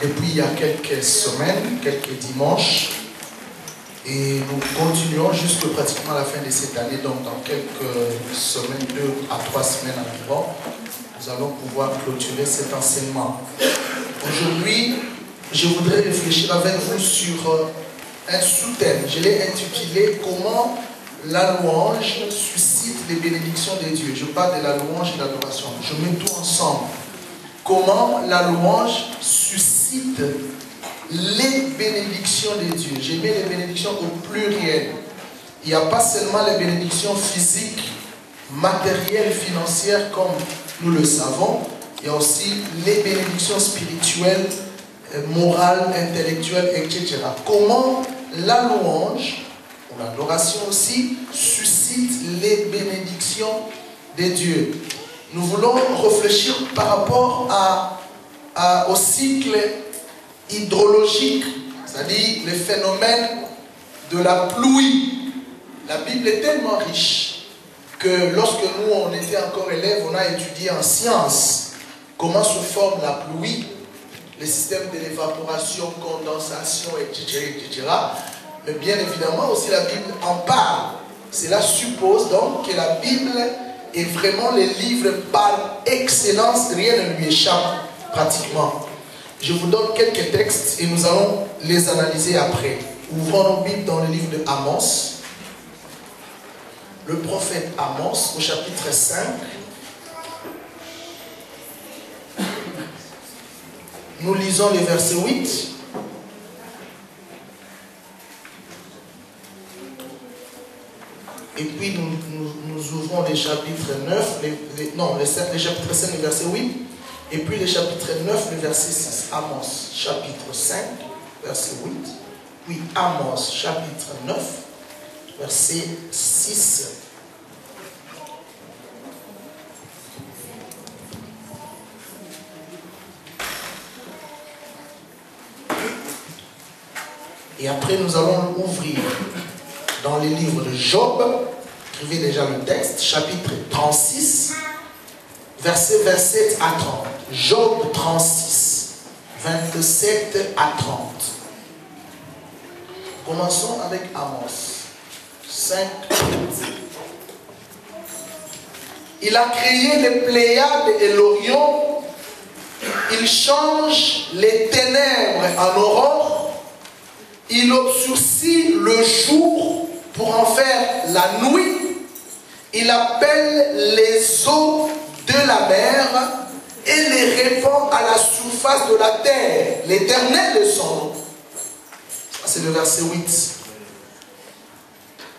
depuis il y a quelques semaines, quelques dimanches. Et nous continuons jusque pratiquement la fin de cette année. Donc dans quelques semaines, 2 à 3 semaines environ, nous allons pouvoir clôturer cet enseignement. Aujourd'hui, je voudrais réfléchir avec vous sur un sous-thème. Je l'ai intitulé « Comment la louange suscite les bénédictions de Dieu ». Je parle de la louange et de l'adoration. Je mets tout ensemble. Comment la louange suscite les bénédictions de Dieu. J'ai mis les bénédictions au pluriel. Il n'y a pas seulement les bénédictions physiques, matérielles, financières, comme nous le savons. Il y a aussi les bénédictions spirituelles, morales, intellectuelles, etc. Comment la louange, ou l'adoration aussi, suscite les bénédictions de Dieu. Nous voulons réfléchir par rapport au cycle hydrologique, c'est-à-dire le phénomène de la pluie. La Bible est tellement riche que lorsque nous, on était encore élèves, on a étudié en sciences comment se forme la pluie, les systèmes de l'évaporation, condensation, etc., etc. Mais bien évidemment aussi la Bible en parle. Cela suppose donc que la Bible est vraiment le livre par excellence, rien ne lui échappe pratiquement. Je vous donne quelques textes et nous allons les analyser après. Ouvrons nos Bibles dans le livre de Amos. Le prophète Amos au chapitre 5. Nous lisons les versets 8. Et puis nous ouvrons les chapitres 9, les chapitres 5, le verset 8. Et puis le chapitre 9, le verset 6. Amos, chapitre 5, verset 8. Puis Amos, chapitre 9, verset 6. Et après, nous allons ouvrir dans les livres de Job. Écrivez déjà le texte, chapitre 36. Versets 27 à 30. Job 36, 27 à 30. Commençons avec Amos 5. Il a créé les Pléiades et l'Orion. Il change les ténèbres en aurore. Il obscurcit le jour pour en faire la nuit. Il appelle les eaux de la mer et les répand à la surface de la terre. L'Éternel est son nom. C'est le verset 8.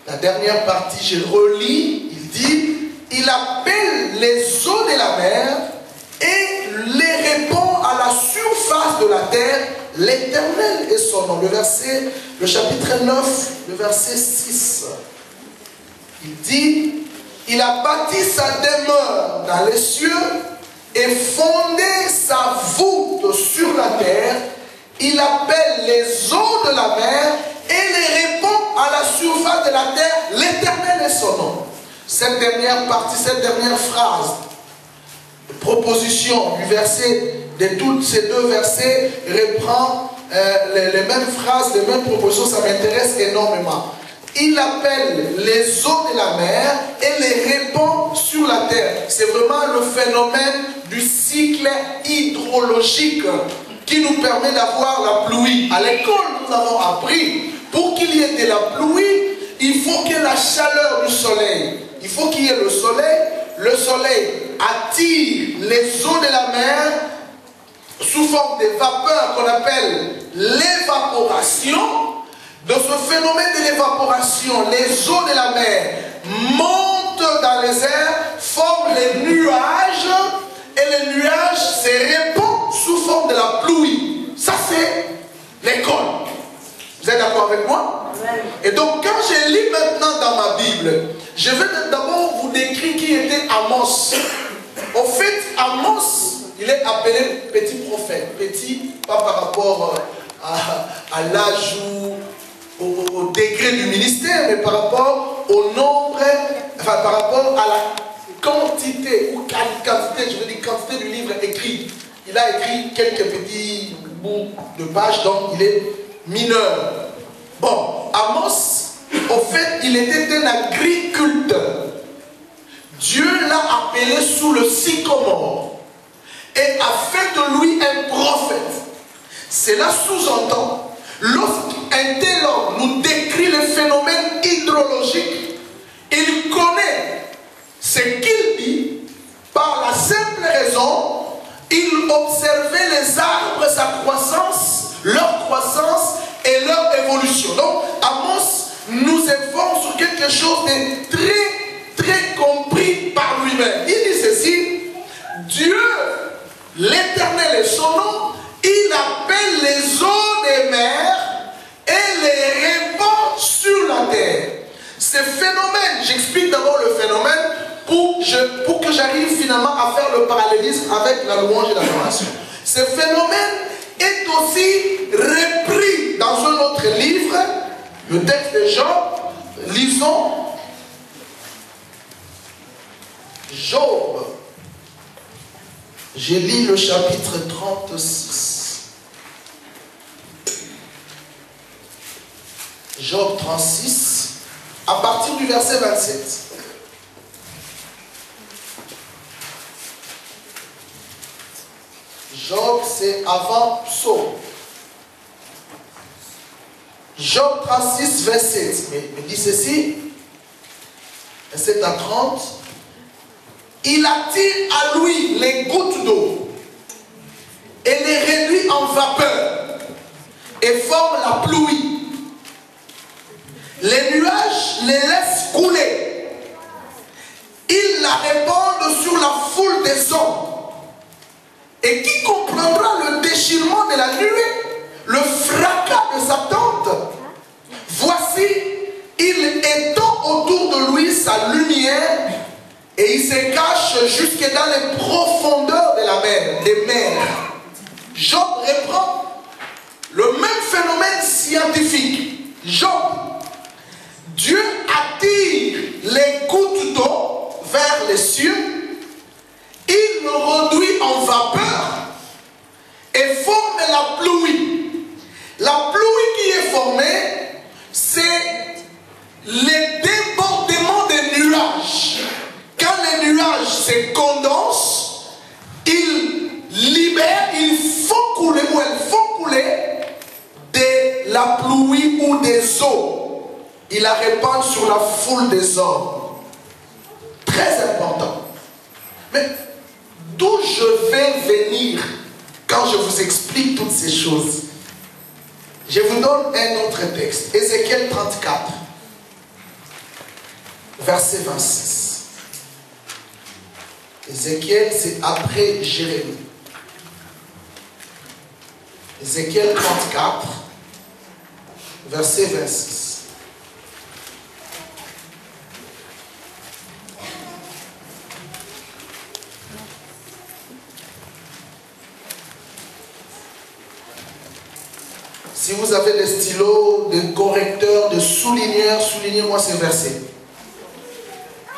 La dernière partie, je relis. Il dit, il appelle les eaux de la mer et les répand à la surface de la terre. L'Éternel est son nom. Le chapitre 9, le verset 6. Il dit, il a bâti sa demeure dans les cieux et fondé sa voûte sur la terre. Il appelle les eaux de la mer et les répand à la surface de la terre. L'Éternel est son nom. Cette dernière partie, cette dernière phrase, proposition du verset, de tous ces deux versets, reprend les mêmes phrases, les mêmes propositions. Ça m'intéresse énormément. Il appelle les eaux de la mer et les répand sur la terre. C'est vraiment le phénomène du cycle hydrologique qui nous permet d'avoir la pluie. À l'école, nous avons appris, pour qu'il y ait de la pluie, il faut qu'il y ait la chaleur du soleil. Il faut qu'il y ait le soleil. Le soleil attire les eaux de la mer sous forme de vapeur qu'on appelle l'évaporation. De ce phénomène de l'évaporation, les eaux de la mer montent dans les airs, forment les nuages, et les nuages se répandent sous forme de la pluie. Ça, c'est l'école. Vous êtes d'accord avec moi? Et donc, quand je lis maintenant dans ma Bible, je vais d'abord vous décrire qui était Amos. En fait, Amos, il est appelé petit prophète. Petit, pas par rapport à l'âge ou au degré du ministère, mais par rapport au nombre, enfin par rapport à la quantité, ou quantité, je veux dire quantité du livre écrit. il a écrit quelques petits bouts de pages, donc il est mineur. Bon, Amos, au fait, il était un agriculteur. Dieu l'a appelé sous le sycomore et a fait de lui un prophète. Cela sous-entend, lorsqu'un tel homme nous décrit le phénomène hydrologique, il connaît ce qu'il dit par la simple raison, il observait les arbres, sa croissance, leur croissance et leur évolution. Donc, Amos nous informe sur quelque chose de très compris par lui-même. Il dit ceci: Dieu, l'Éternel est son nom, il appelle les eaux des mers et les répand sur la terre. Ce phénomène, j'explique d'abord le phénomène pour que j'arrive finalement à faire le parallélisme avec la louange et l'adoration. Ce phénomène est aussi repris dans un autre livre, le texte de Job. Lisons Job. J'ai lu le chapitre 36. Job 36, à partir du verset 27. Job, c'est avant Psaume. Job 36, verset 7. Mais dit ceci, verset à 30. Il attire à lui les gouttes d'eau et les réduit en vapeur et forme la pluie. Les nuages les laissent couler. Il la répandent sur la foule des hommes. Et qui comprendra le déchirement de la nuée, le fracas de sa tente? Voici, il étend autour de lui sa lumière et il se cache jusque dans les profondeurs de la mer, des mers. Job reprend le même phénomène scientifique. Job, Dieu attire les gouttes d'eau vers les cieux. Il le réduit en vapeur et forme la pluie. La pluie qui est formée, c'est les débordements des nuages. Quand les nuages se condensent, ils libèrent, ils font couler ou elles font couler de la pluie ou des eaux. Il la répand sur la foule des hommes. Très important. Mais d'où je vais venir quand je vous explique toutes ces choses? Je vous donne un autre texte. Ézéchiel 34, verset 26. Ézéchiel, c'est après Jérémie. Ézéchiel 34, verset 26. Si vous avez des stylos, des correcteurs, des souligneurs, soulignez-moi ces versets.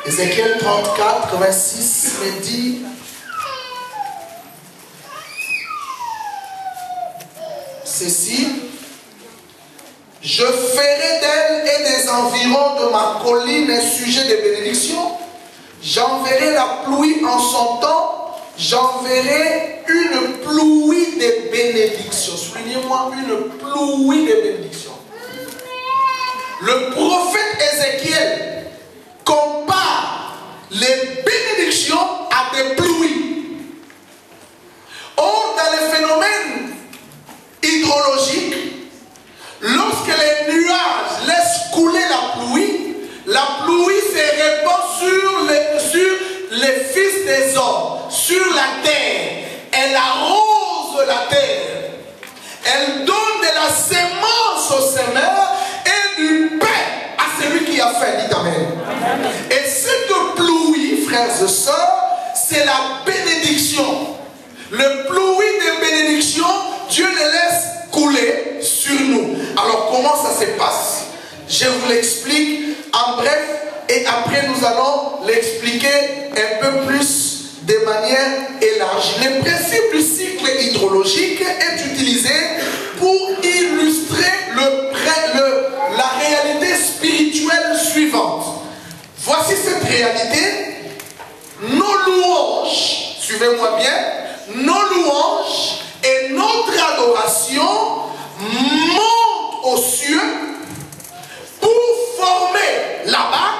Ézéchiel 34, 26 me dit: ceci, je ferai d'elle et des environs de ma colline un sujet de bénédiction. J'enverrai la pluie en son temps, j'enverrai une pluie de bénédiction. Soulignez-moi, une pluie de bénédiction. Le prophète Ézéchiel compare les bénédictions à des pluies. Or, dans les phénomènes hydrologiques, lorsque les nuages laissent couler la pluie se répand sur les fils des hommes, sur la terre. Elle arrose la terre. Elle donne de la sémence au semeur et du pain à celui qui a faim. Dites amen. Et cette pluie, frères et sœurs, c'est la bénédiction. Le pluie de bénédiction, Dieu le laisse couler sur nous. Alors comment ça se passe? Je vous l'explique en bref et après nous allons l'expliquer un peu plus de manière élargie. Le principe du cycle hydrologique est utilisé pour illustrer la réalité spirituelle suivante. Voici cette réalité. Nos louanges, suivez-moi bien, nos louanges et notre adoration montent aux cieux pour former là-bas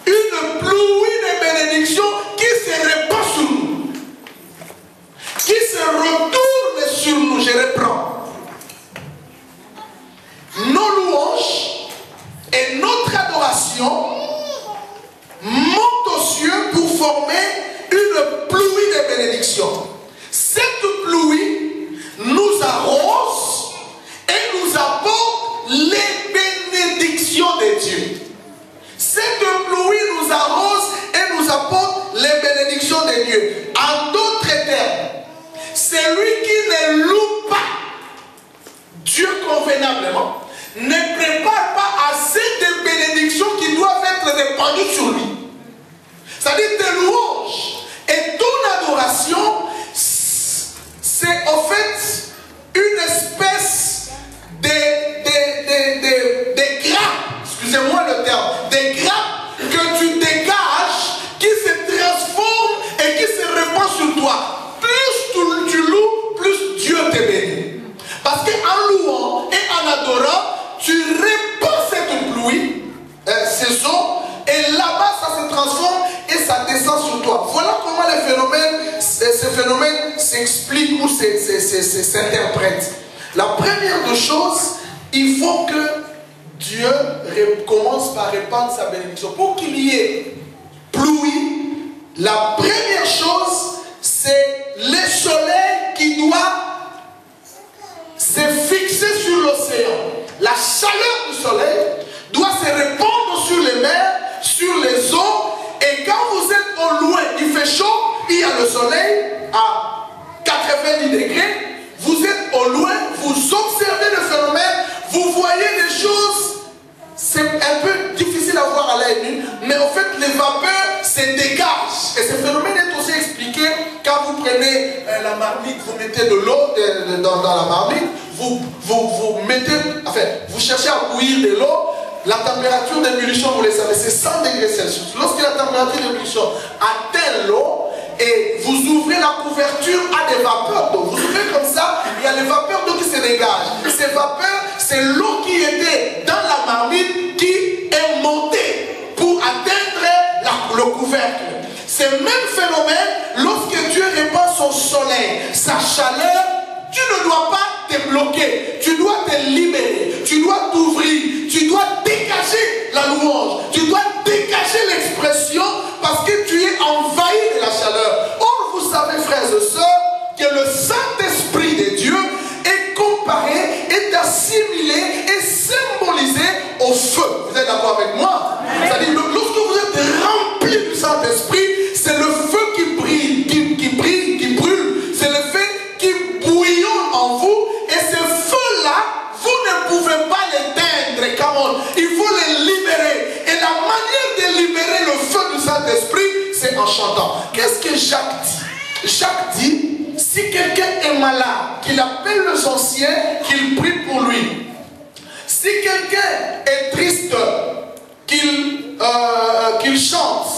une pluie de bénédictions qui se répand sur nous, qui se retourne sur nous. Je reprends. Nos louanges et notre adoration montent aux cieux pour former une pluie de bénédictions. Cette pluie nous arrose et nous apporte les bénédictions de Dieu. Cette pluie nous arrose et nous apporte les bénédictions de Dieu. En d'autres termes, celui qui ne loue pas Dieu convenablement ne prépare pas assez de bénédictions qui doivent être répandues sur lui. C'est-à-dire tes louanges et ton adoration, c'est en fait une espèce de grappe, excusez-moi le terme, des grappes que tu dégages qui se transforment et qui se répandent sur toi. Plus tu loues, plus Dieu te bénit. Parce qu'en louant et en adorant, tu répands cette pluie, ces eaux, et là-bas ça se transforme et ça descend sur toi. Voilà comment ces phénomènes s'expliquent ou s'interprètent. La première des choses, il faut que Dieu commence par répandre sa bénédiction. Pour qu'il y ait pluie, la première chose, c'est le soleil qui doit se fixer sur l'océan. La chaleur du soleil doit se répandre sur les mers, sur les eaux. Et quand vous êtes au loin, il fait chaud, il y a le soleil à 90 degrés. Vous êtes au loin, vous observez le phénomène, vous voyez des choses. C'est un peu difficile à voir à l'œil nu, mais en fait les vapeurs se dégagent. Et ce phénomène est aussi expliqué quand vous prenez la marmite, vous mettez de l'eau dans la marmite, vous mettez, enfin, vous cherchez à bouillir de l'eau. La température d'ébullition, vous le savez, c'est 100 degrés Celsius. Lorsque la température d'ébullition atteint l'eau et vous ouvrez la couverture à des vapeurs d'eau, vous ouvrez comme ça, il y a les vapeurs d'eau qui se dégagent. Ces vapeurs, c'est l'eau qui était dans la marmite qui est montée pour atteindre le couvercle. Ce même phénomène, lorsque Dieu répand son soleil, sa chaleur, tu ne dois pas te bloquer, tu dois te libérer, tu dois t'ouvrir, tu dois dégager la louange, tu dois dégager l'expression parce que tu es envahi de la chaleur. Or, vous savez, frères et sœurs, que le Saint-Esprit de Dieu est comparé, est assimilé et symbolisé au feu. Vous êtes d'accord avec moi? C'est-à-dire, lorsque vous êtes rempli du Saint-Esprit, c'est le feu qui brille, qui brûle, c'est le feu qui bouillonne en vous, et ce feu-là, vous ne pouvez pas l'éteindre, come on. Il faut le libérer. Et la manière de libérer le feu du Saint-Esprit, c'est en chantant. Qu'est-ce que Jacques dit? Jacques dit, si quelqu'un est malade, qu'il appelle les anciens, qu'il prie pour lui. Si quelqu'un est triste, qu'il chante.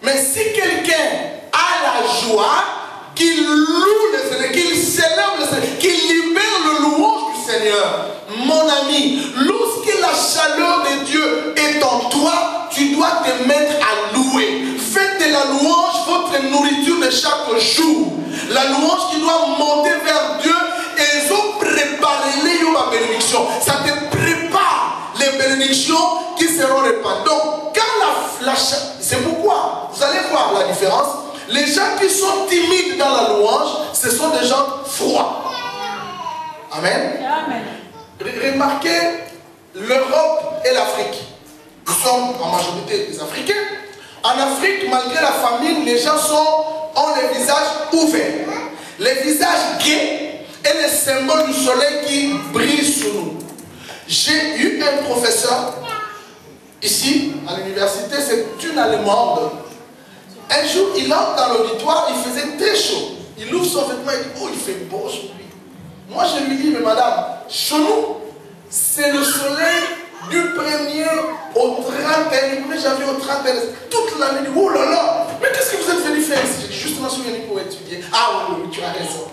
Mais si quelqu'un a la joie, qu'il loue le Seigneur, qu'il célèbre le Seigneur, qu'il libère le louange du Seigneur. Mon ami, lorsque la chaleur de Dieu est en toi, tu dois te mettre à louer. Faites de la louange votre nourriture de chaque jour. La louange qui doit monter vers Dieu et ils ont préparé les bénédictions. Ça te prépare les bénédictions qui seront répandues. Donc, quand c'est pourquoi, vous allez voir la différence. Les gens qui sont timides dans la louange, ce sont des gens froids. Amen. Amen. Remarquez l'Europe et l'Afrique. Nous sommes en majorité des Africains. En Afrique, malgré la famine, les gens ont les visages ouverts. Les visages gais est le symbole du soleil qui brille sur nous. J'ai eu un professeur ici à l'université, c'est une Allemande. Un jour, il entre dans l'auditoire, il faisait très chaud. Il ouvre son vêtement et dit, oh, il fait beau aujourd'hui. Moi, je lui dis, mais madame, chez nous, c'est le soleil du 1er au 31 janvier au 31. Toute l'année, dit, oh là là, mais qu'est-ce que vous êtes venu faire ici? J'ai dit, justement, je suis venu pour étudier. Ah oui, tu as raison.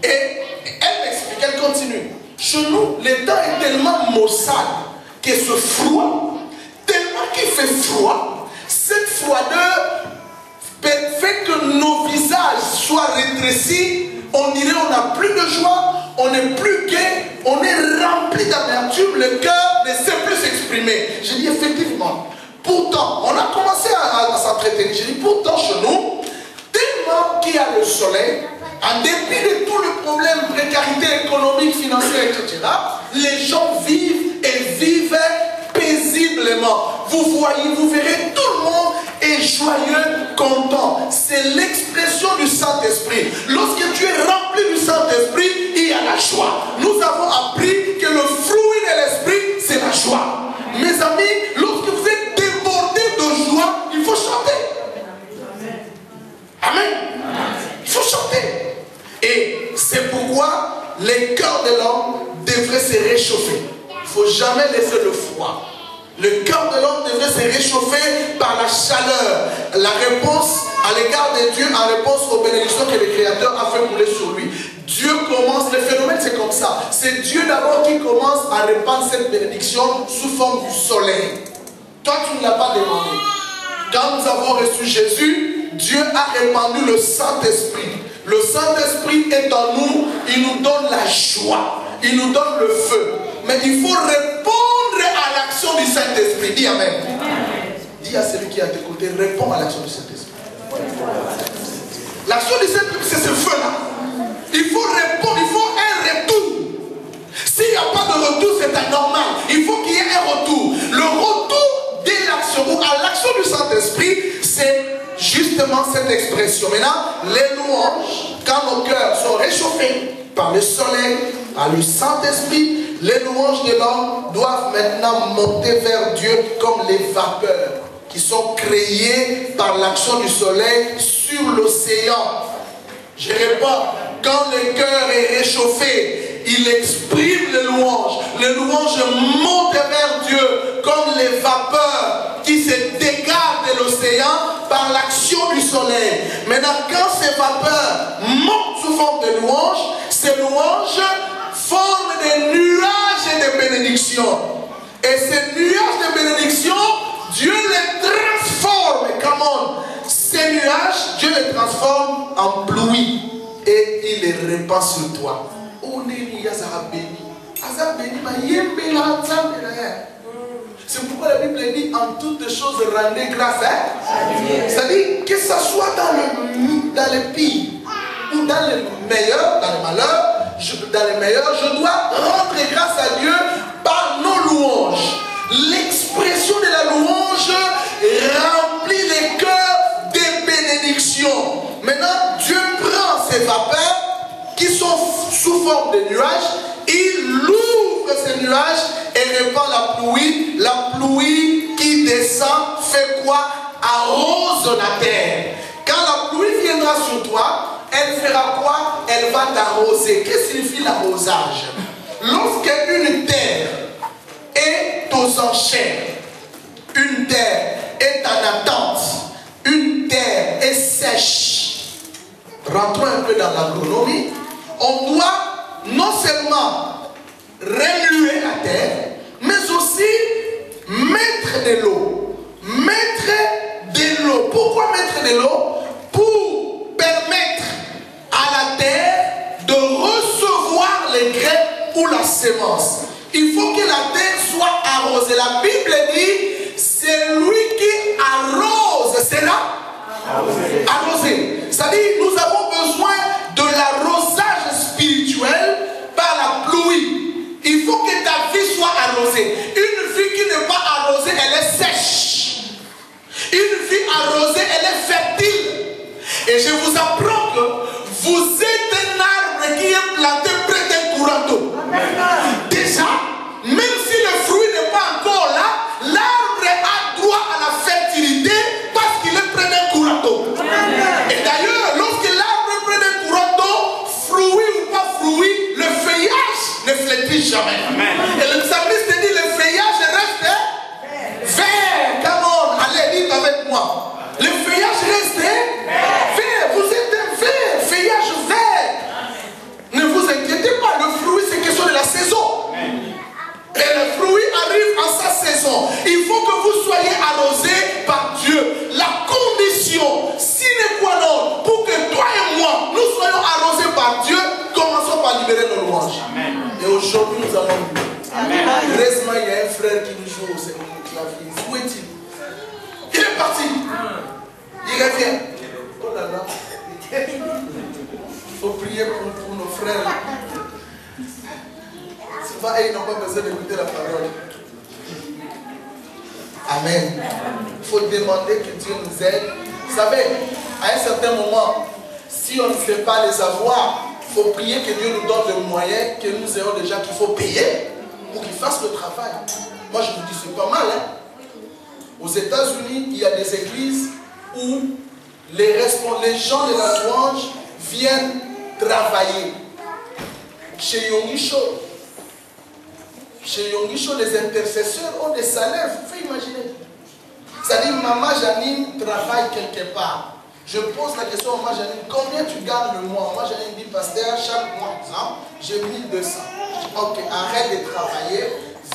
Et elle m'explique, elle continue. Chez nous, le temps est tellement maussade que ce froid, tellement qu'il fait froid, cette froideur fait que nos visages soient rétrécis, on dirait on n'a plus de joie, on n'est plus gai, on est rempli d'amertume, le cœur ne sait plus s'exprimer. J'ai dit effectivement. Pourtant, on a commencé à s'entretenir. J'ai dit pourtant chez nous, tellement qu'il y a le soleil, en dépit de tous les problèmes, précarité économique, financière, etc., les gens vivent et vivent paisiblement. Vous voyez, vous verrez, tout le monde est joyeux, content. C'est l'expression du Saint-Esprit. Lorsque tu es rempli du Saint-Esprit, il y a la joie. Nous avons appris que le fruit de l'Esprit, c'est la joie. Mes amis, lorsque vous êtes débordés de joie, il faut chanter. Amen. Il faut chanter. Et c'est pourquoi les cœurs de l'homme devraient se réchauffer. Il ne faut jamais laisser le froid. Le cœur de l'homme devrait se réchauffer par la chaleur. La réponse à l'égard de Dieu, en réponse aux bénédictions que le Créateur a fait couler sur lui. Dieu commence, le phénomène c'est comme ça. C'est Dieu d'abord qui commence à répandre cette bénédiction sous forme du soleil. Toi tu ne l'as pas demandé. Quand nous avons reçu Jésus, Dieu a répandu le Saint-Esprit. Le Saint-Esprit est en nous, il nous donne la joie, il nous donne le feu. Mais il faut répondre à l'action du Saint-Esprit. Dis Amen. Dis à celui qui est à tes côtés, réponds à l'action du Saint-Esprit. L'action du Saint-Esprit, c'est ce feu-là. Il faut répondre, il faut un retour. S'il n'y a pas de retour, c'est anormal. Il faut qu'il y ait un retour. Le retour de l'action ou à l'action du Saint-Esprit, c'est justement cette expression. Maintenant, les louanges, quand nos cœurs sont réchauffés par le soleil, par le Saint-Esprit, les louanges de l'homme doivent maintenant monter vers Dieu comme les vapeurs qui sont créées par l'action du soleil sur l'océan. Je réponds, quand le cœur est réchauffé, il exprime les louanges. Les louanges montent vers Dieu comme les vapeurs qui se dégagent de l'océan par l'action du soleil. Maintenant, quand ces vapeurs montent sous forme de louanges, ces louanges forment des nuages de bénédiction. Et ces nuages de bénédiction, Dieu les transforme. Comment? Ces nuages, Dieu les transforme en pluie. Et il les répand sur toi. C'est pourquoi la Bible dit en toutes choses rendez grâce à Dieu. C'est-à-dire que ce soit dans le pire ou dans le meilleur, dans le malheur, dans les meilleurs, je dois rendre grâce à Dieu par nos louanges. L'expression de la louange remplit les cœurs des bénédictions. Maintenant, Dieu prend ces vapeurs qui sont sous forme de nuages, il ouvre ces nuages et répand la pluie. La pluie qui descend fait quoi? Arrose la terre. Quand la pluie viendra sur toi, elle fera quoi? Elle va t'arroser. Qu'est-ce que signifie l'arrosage? Lorsque une terre est aux enchères, une terre est en attente, une terre est sèche, rentrons un peu dans l'agronomie, on doit non seulement remuer la terre, mais aussi mettre de l'eau. Mettre de l'eau. Pourquoi mettre de l'eau? Pour permettre à la terre de recevoir les graines ou la sémence. Il faut que la terre soit arrosée. La Bible dit, c'est lui qui arrose, c'est là arrosé. C'est-à-dire, nous avons besoin de l'arrosage spirituel par la pluie. Il faut que ta vie soit arrosée. Une vie qui n'est pas arrosée, elle est sèche. Une vie arrosée, elle est fertile. Et je vous apprends que vous êtes un arbre qui est planté près d'un courant d'eau. Déjà, même si le fruit n'est pas encore là, l'arbre a droit à la fertilité parce qu'il est près d'un courant d'eau. flétrit jamais. Amen. Et le psalmiste dit, le feuillage reste vert. Come on, allez, dites avec moi. Le feuillage reste vert. Vous êtes un vert, feuillage vert. Ne vous inquiétez pas, le fruit c'est question de la saison. Et le fruit arrive en sa saison. Il faut que vous soyez arrosés par Dieu. La condition sine qua non pour que toi et moi nous soyons arrosés par Dieu, commençons par libérer nos louanges. Amen. Et aujourd'hui nous allons louer. Heureusement, il y a un frère qui nous joue au clavier. Où est-il? Il est parti. Il revient. Oh là là. Il faut prier pour nos frères. Souvent, ils n'ont pas besoin d'écouter la parole. Amen. Il faut demander que Dieu nous aide. Vous savez, à un certain moment, si on ne sait pas les avoir, il faut prier que Dieu nous donne le moyen, que nous ayons des gens qu'il faut payer pour qu'ils fassent le travail. Moi, je vous dis, c'est pas mal. Hein? Aux États-Unis, il y a des églises où les gens de la louange viennent travailler. Chez Yongisho, les intercesseurs ont des salaires, vous pouvez imaginer. C'est-à-dire, Maman Janine travaille quelque part. Je pose la question à Maman Janine, combien tu gagnes le mois? Maman Janine dit, pasteur, chaque mois, j'ai 1200. Ok, arrête de travailler,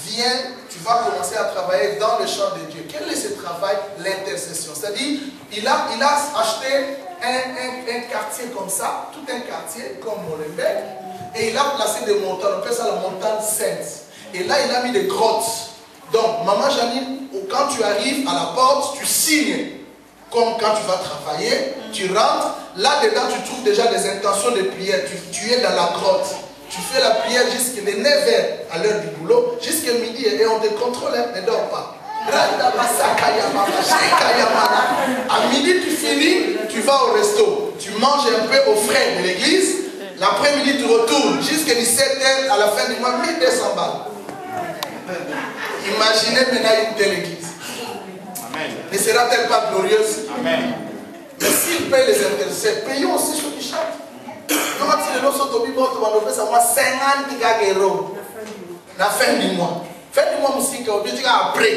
viens, tu vas commencer à travailler dans le champ de Dieu. Quel est ce travail? L'intercession. C'est-à-dire, il a acheté un quartier comme ça, tout un quartier comme Molenbeek, et il a placé des montagnes, on appelle ça la montagne sainte. Et là, il a mis des grottes. Donc, Maman Janine, quand tu arrives à la porte, tu signes. Comme quand tu vas travailler, tu rentres. Là-dedans, tu trouves déjà des intentions de prière. Tu es dans la grotte. Tu fais la prière jusqu'à 9h à l'heure du boulot, jusqu'à midi, et on te contrôle, ne dors pas. À midi, tu finis, tu vas au resto. Tu manges un peu aux frais de l'église. L'après-midi, tu retournes jusqu'à 17h à la fin du mois, 1200 balles. Imaginez maintenant une telle église. Amen. Ne sera-t-elle pas glorieuse? Amen. Mais s'ils payent les intercesseurs, payons aussi ceux qui chantent. Comment tu le sont au bibo, tu vas nous faire 50 euros. La fin du mois. Fin du mois, musique, au lieu de après.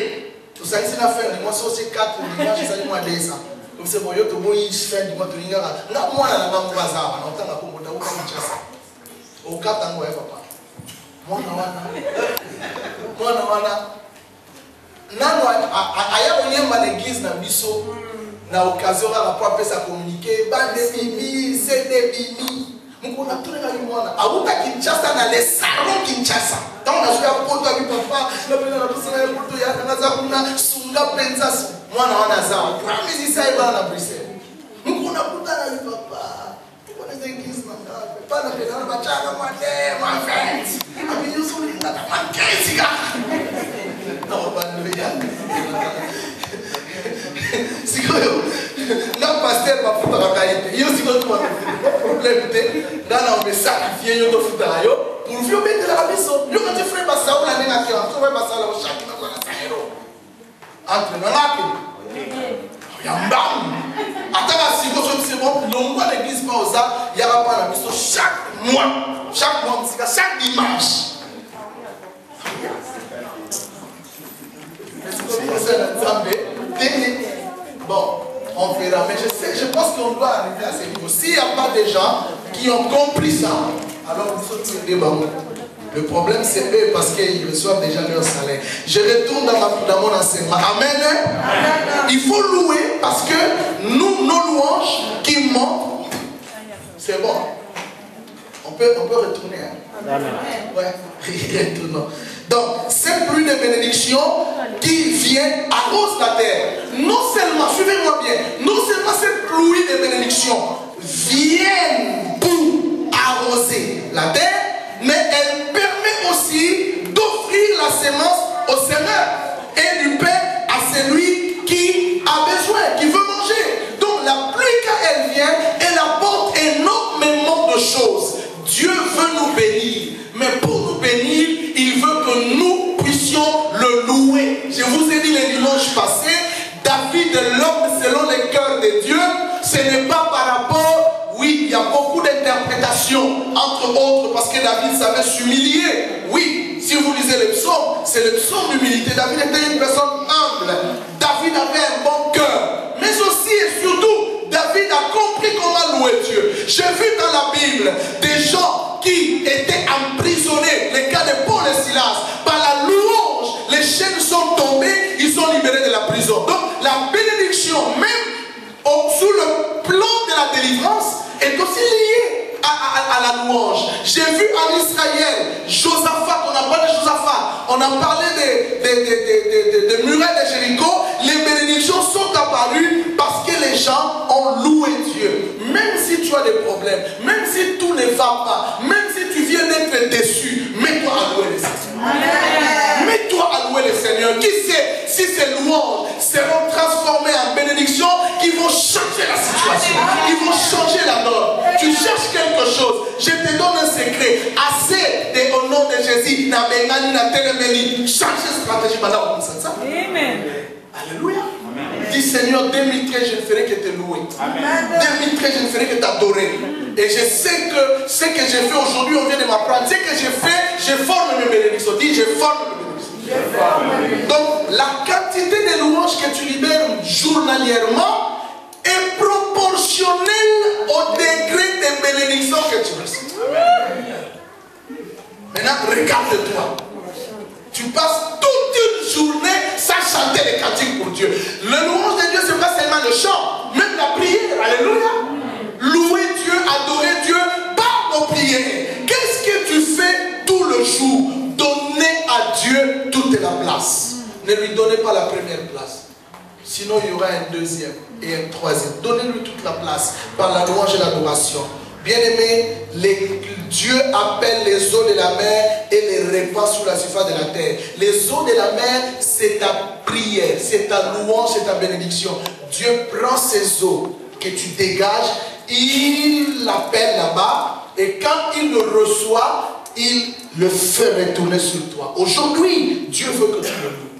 Tout ça, ici, la fin du mois, c'est aussi 4 mois, c'est ça, mois 200. Donc c'est bon, il y a tout le monde qui fait du mois, tu n'y a pas. Non, moi, là, là, moi, bazar, on entend la pompe, on a au 4 ans, ouais, papa. Moi, nano aya onyemba l'église na biso na occasion la pour appeler ça communiquer bande mimi c'est des mimi mukuna tuneka limwana abuta Kinshasa na les salons Kinshasa donc na joué à poto avec papa na pena na tusana ya poto ya kana za kuna sunga penza mwana wana za kwa musicien eba na Bruxelles mukuna kutana na papa kuna église na ngapi pana pena na bachana mwande ma fête ami yusuli na mankenzi ka non, pas de si vous non, pasteur, ma foutre à la caille. Il y a aussi d'autres problèmes. Dans la on sacrifier, il y a d'autres foutre à yo. Pour vous mettre la mission, il y a des frères qui sont là, qui sont là, chaque fois, entre nous, il y a un bam. Attends, si vous êtes bon, l'on voit l'église pas aux arts, il y a pas la mission chaque mois, chaque dimanche. Bon, on verra, mais je pense qu'on doit arriver à ce niveau. S'il n'y a pas de gens qui ont compris ça, alors nous sommes des bambous. Le problème c'est eux parce qu'ils reçoivent déjà leur salaire. Je retourne dans mon enseignement. Amen. Amen. Il faut louer parce que nous, nos louanges qui montent, c'est bon. On peut retourner. Hein? Amen. Ouais, retournons. Donc, cette pluie de bénédiction qui vient arrose la terre. Non seulement, suivez-moi bien, non seulement cette pluie de bénédiction vient pour arroser la terre, mais elle permet aussi d'offrir la semence au semeur et du pain à celui qui a besoin, qui veut manger. Donc, la pluie, quand elle vient, elle apporte énormément de choses. Dieu veut nous bénir, mais pour nous bénir, il veut que nous puissions le louer. Je vous ai dit le dimanche passé, David est l'homme selon le cœur de Dieu. Ce n'est pas par rapport, oui, il y a beaucoup d'interprétations, entre autres, parce que David savait s'humilier. Oui, si vous lisez les psaumes, c'est le psaume d'humilité. David était une personne humble. David avait un bon cœur. Mais aussi et surtout, David a compris comment louer Dieu. J'ai vu dans la Bible des gens qui étaient emprisonnés, les cas de Paul et Silas, par la louange, les chaînes sont tombées, ils sont libérés de la prison. Donc la bénédiction, même sous le plan de la délivrance, est aussi liée à la louange. J'ai vu en Israël, Josaphat, on a parlé de Josaphat, on a parlé des murailles de Jéricho, les bénédictions sont apparues parce que les gens ont loué Dieu. Même si tu as des problèmes, même si tout ne va pas, même si tu viens d'être déçu, mets-toi à louer le Seigneur. Mets-toi à louer le Seigneur. Qui sait si ces louanges seront transformées en bénédictions qui vont changer la situation, qui vont changer la donne. Tu cherches quelque chose, je te donne un secret. Assez au nom de Jésus, na bengani na telemeni, changer stratégie maintenant comme ça. Amen. Alléluia. Dis Seigneur, 2013 je ne ferai que te louer. Amen. 2013 je ne ferai que t'adorer. Et je sais que ce que j'ai fait aujourd'hui, on vient de m'apprendre. Ce que j'ai fait, je forme mes bénédictions. Dis, je forme mes bénédictions. Donc, la quantité de louanges que tu libères journalièrement est proportionnelle au degré de bénédiction que tu reçois. Maintenant, regarde-toi. Tu passes toute une journée sans chanter les cantiques pour Dieu. Le louange de Dieu, ce n'est pas seulement le chant, même la prière. Alléluia. Louer Dieu, adorer Dieu par nos prières. Qu'est-ce que tu fais tout le jour? Donner à Dieu toute la place. Ne lui donnez pas la première place. Sinon, il y aura un deuxième et un troisième. Donnez-lui toute la place par la louange et l'adoration. Bien-aimé, Dieu appelle les eaux de la mer et les répand sur la surface de la terre. Les eaux de la mer, c'est ta prière, c'est ta louange, c'est ta bénédiction. Dieu prend ces eaux que tu dégages, il l'appelle là-bas, et quand il le reçoit, il le fait retourner sur toi. Aujourd'hui, Dieu veut que tu le loues.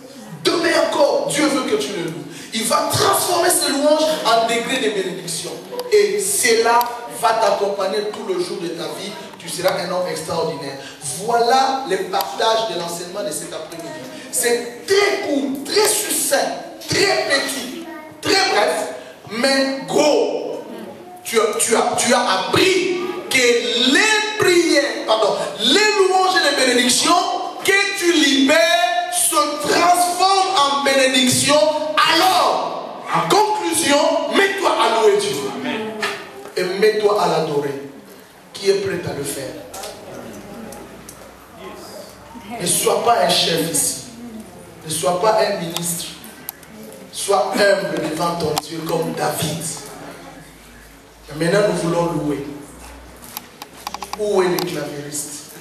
Demain encore, Dieu veut que tu le loues. Il va transformer ces louanges en degré de bénédiction. Et cela va t'accompagner tout le jour de ta vie. Tu seras un homme extraordinaire. Voilà le partage de l'enseignement de cet après-midi. C'est très court, très succinct, très petit, très bref, mais gros. Tu as appris que les prières, les louanges et les bénédictions que tu libères se transforment en bénédiction. Alors, en conclusion, mets-toi à louer Dieu. Amen. Et mets-toi à l'adorer. Qui est prêt à le faire? Ne sois pas un chef ici. Ne sois pas un ministre. Sois humble devant ton Dieu comme David. Et maintenant, nous voulons louer. Où est le clavieriste?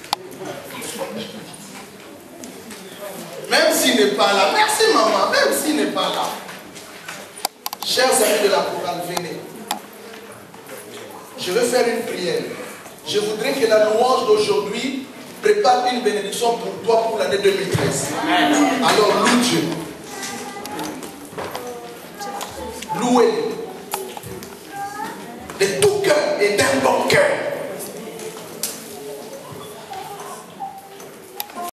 Même s'il n'est pas là. Merci maman. Même s'il n'est pas là. Chers amis de la chorale, venez. Je vais faire une prière. Je voudrais que la louange d'aujourd'hui prépare une bénédiction pour toi pour l'année 2013. Alors loue Dieu.